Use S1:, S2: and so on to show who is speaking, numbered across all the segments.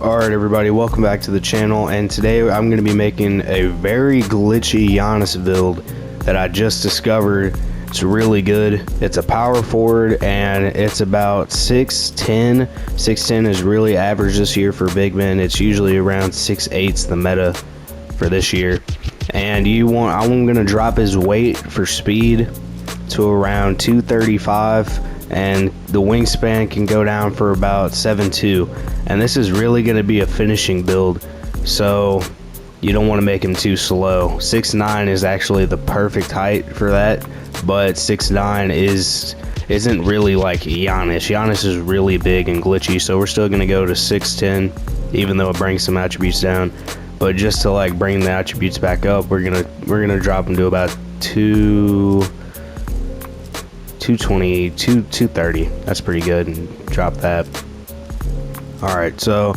S1: Alright everybody, welcome back to the channel, and today I'm going to be making a very glitchy Giannis build that I just discovered. It's really good. It's a power forward and it's about 6'10". 6'10 is really average this year for big men. It's usually around 6'8's the meta for this year. And I'm going to drop his weight for speed to around 235, and the wingspan can go down for about 7'2", and this is really going to be a finishing build, so you don't want to make him too slow. 6'9 is actually the perfect height for that, but 6'9 isn't really like Giannis. Giannis is really big and glitchy, so we're still going to go to 6'10", even though it brings some attributes down. But just to like bring the attributes back up, we're gonna drop him to about 220, 230. That's pretty good, and drop that. Alright, so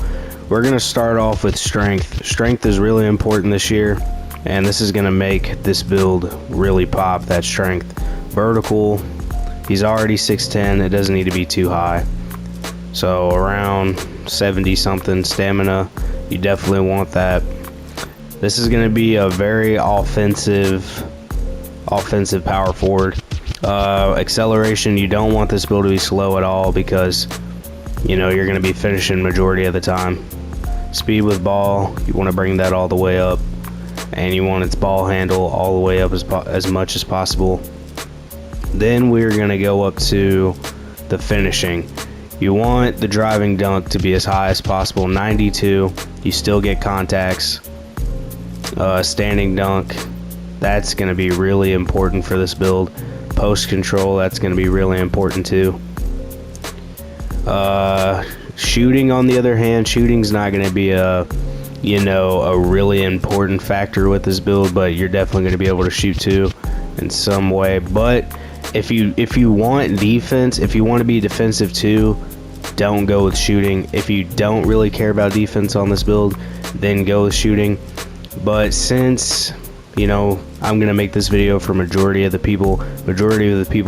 S1: we're gonna start off with strength. Strength is really important this year, and this is gonna make this build really pop. That strength. Vertical, he's already 6'10, it doesn't need to be too high, so around 70 something. Stamina, you definitely want that. This is going to be a very offensive power forward. Acceleration, you don't want this build to be slow at all, because you're going to be finishing majority of the time. Speed with ball, you want to bring that all the way up, and you want its ball handle all the way up as much as possible. Then we're going to go up to the finishing. You want the driving dunk to be as high as possible, 92. You still get contacts. Standing dunk, that's going to be really important for this build. Post control, that's going to be really important too. Shooting, on the other hand, shooting's not going to be a really important factor with this build, but you're definitely going to be able to shoot too in some way. But if you want defense, if you want to be defensive too, don't go with shooting. If you don't really care about defense on this build, then go with shooting. But since I'm gonna make this video for majority of the people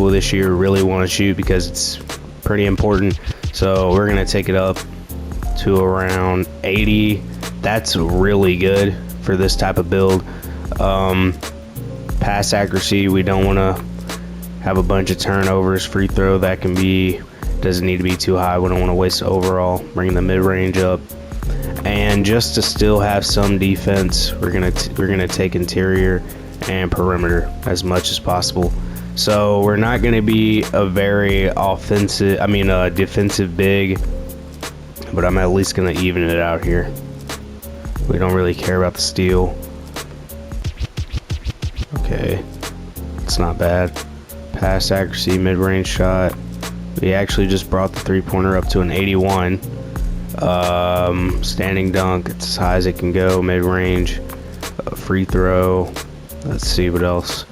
S1: this year really want to shoot, because it's pretty important, so we're gonna take it up to around 80. That's really good for this type of build. Pass accuracy, we don't want to have a bunch of turnovers. Free throw, that doesn't need to be too high. We don't want to waste overall. Bring the mid-range up, and just to still have some defense, we're gonna take interior and perimeter as much as possible. So we're not gonna be a very defensive big, but I'm at least gonna even it out here. We don't really care about the steal. Okay, it's not bad. Pass accuracy, mid-range shot. We actually just brought the three-pointer up to an 81. Standing dunk, it's as high as it can go. Mid-range. Free throw. Let's see what else.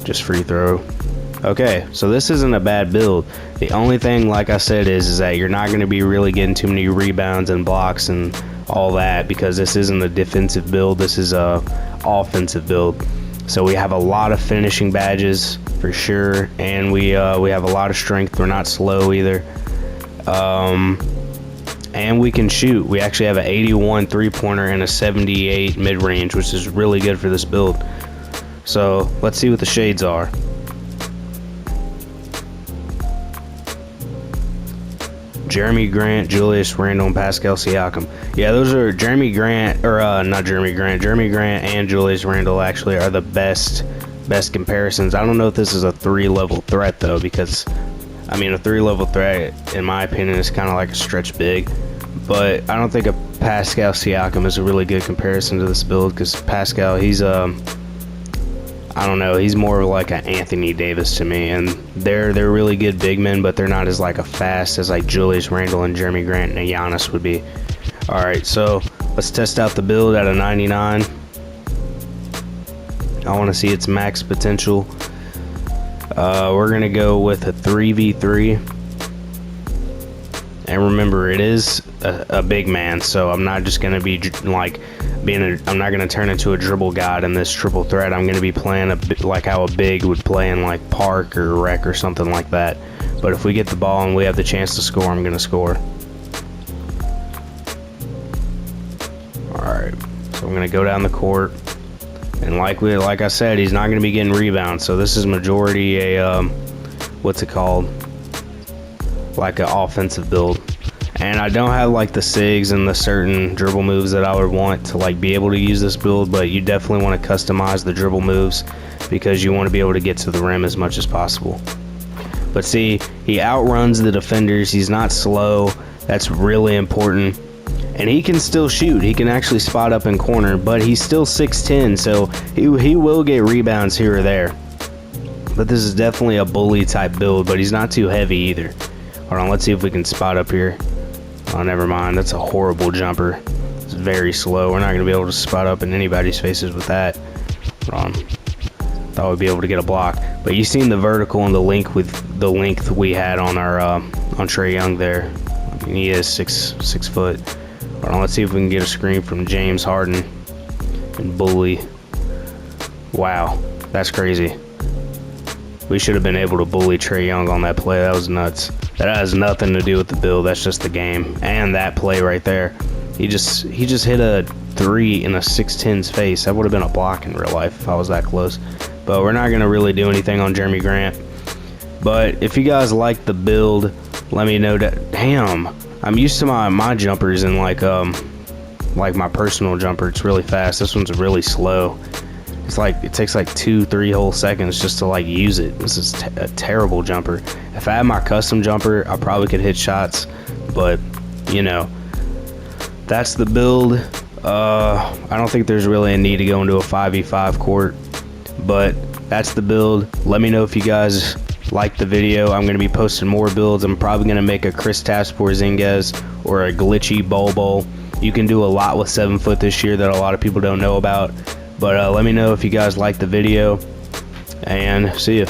S1: Just free throw. Okay, so this isn't a bad build. The only thing, like I said, is that you're not going to be really getting too many rebounds and blocks and all that, because this isn't a defensive build. This is a offensive build. So we have a lot of finishing badges for sure, and we have a lot of strength. We're not slow either, and we can shoot. We actually have an 81 three-pointer and a 78 mid-range, which is really good for this build. So let's see what the shades are. Jeremy Grant, Julius Randle, and Pascal Siakam. Yeah, those are Jeremy Grant and Julius Randle actually are the best comparisons. I don't know if this is a 3-level threat though, because a 3-level threat, in my opinion, is kind of like a stretch big. But I don't think a Pascal Siakam is a really good comparison to this build, because Pascal, he's he's more like an Anthony Davis to me, and they're really good big men, but they're not as fast as like Julius Randle and Jeremy Grant and Giannis would be. All right, so let's test out the build at a 99. I want to see its max potential. We're gonna go with a 3v3, and remember, it is a big man, so I'm not just gonna be I'm not gonna turn into a dribble god in this triple threat. I'm gonna be playing like how a big would play in like park or rec or something like that. But if we get the ball and we have the chance to score, I'm gonna score. Alright, so I'm going to go down the court. And like I said, he's not going to be getting rebounds. So this is majority a, what's it called? Like an offensive build. And I don't have like the SIGs and the certain dribble moves that I would want to like be able to use this build, but you definitely want to customize the dribble moves because you want to be able to get to the rim as much as possible. But see, he outruns the defenders. He's not slow. That's really important. And he can still shoot. He can actually spot up in corner, but he's still 6'10", so he will get rebounds here or there. But this is definitely a bully type build, but he's not too heavy either. Hold on, let's see if we can spot up here. Oh, never mind. That's a horrible jumper. It's very slow. We're not going to be able to spot up in anybody's faces with that. Hold on. Thought we'd be able to get a block. But you seen the vertical and the length with the length we had on our on Trae Young there. I mean, he is six foot. Hold on, let's see if we can get a screen from James Harden and bully. Wow, that's crazy. We should have been able to bully Trae Young on that play. That was nuts. That has nothing to do with the build. That's just the game. And that play right there. He just hit a 3 in a 6'10's face. That would have been a block in real life if I was that close. But we're not going to really do anything on Jeremy Grant. But if you guys like the build, let me know that. Damn, I'm used to my jumpers and like my personal jumper. It's really fast. This one's really slow. It's like it takes like 2-3 whole seconds just to like use it. This is a terrible jumper. If I had my custom jumper, I probably could hit shots, but you know, that's the build. I don't think there's really a need to go into a 5v5 court, but that's the build. Let me know if you guys like the video. I'm going to be posting more builds. I'm probably going to make a Kristaps Porzingis or a glitchy Bobo. You can do a lot with 7 foot this year that a lot of people don't know about. But let me know if you guys like the video, and see ya.